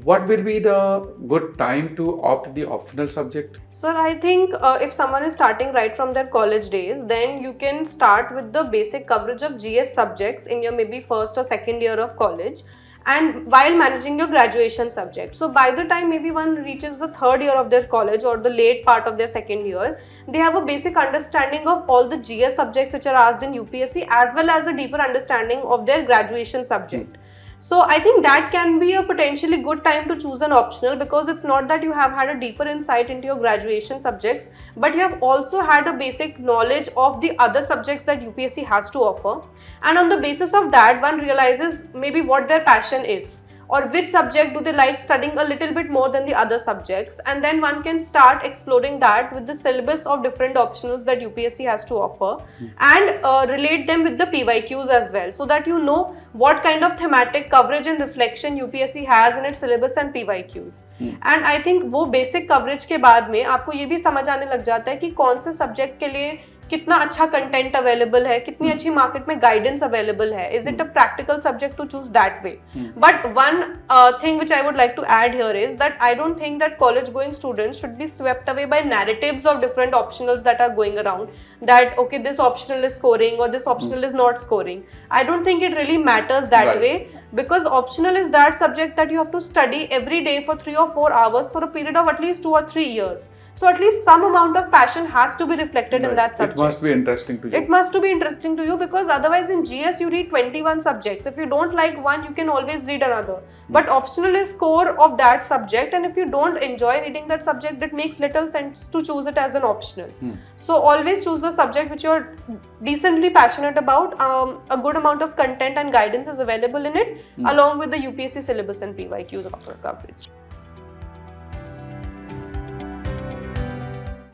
what will be the good time to opt the optional subject? Sir, I think if someone is starting right from their college days, then you can start with the basic coverage of GS subjects in your maybe first or second year of college, and while managing your graduation subject. So by the time maybe one reaches the third year of their college or the late part of their second year, they have a basic understanding of all the GS subjects which are asked in UPSC, as well as a deeper understanding of their graduation subject. So I think that can be a potentially good time to choose an optional, because it's not that you have had a deeper insight into your graduation subjects, but you have also had a basic knowledge of the other subjects that UPSC has to offer. And on the basis of that, one realizes maybe what their passion is, or which subject do they like studying a little bit more than the other subjects, and then one can start exploring that with the syllabus of different optionals that UPSC has to offer, and relate them with the PYQs as well, so that you know what kind of thematic coverage and reflection UPSC has in its syllabus and PYQs. And I think वो basic coverage के बाद में आपको ये भी समझ आने लग जाता है कि कौन से subject के लिए कितना अच्छा कंटेंट अवेलेबल है, कितनी अच्छी मार्केट में गाइडेंस अवेलेबल है, is it a practical subject to choose that way. But one thing which I would like to add here is that I don't think that college going students should be swept away by narratives of different optionals that are going around, that okay this optional is scoring और this optional is not scoring. I don't think it really matters that way, because optional is that subject that you have to study every day for 3 or 4 hours for a period of at least 2 or 3 years. So at least some amount of passion has to be reflected in that subject. It must be interesting to you. It must be interesting to you, because otherwise in GS you read 21 subjects. If you don't like one, you can always read another. But optional is core of that subject, and if you don't enjoy reading that subject, it makes little sense to choose it as an optional. So always choose the subject which you're decently passionate about. A good amount of content and guidance is available in it, along with the UPSC syllabus and PYQs coverage.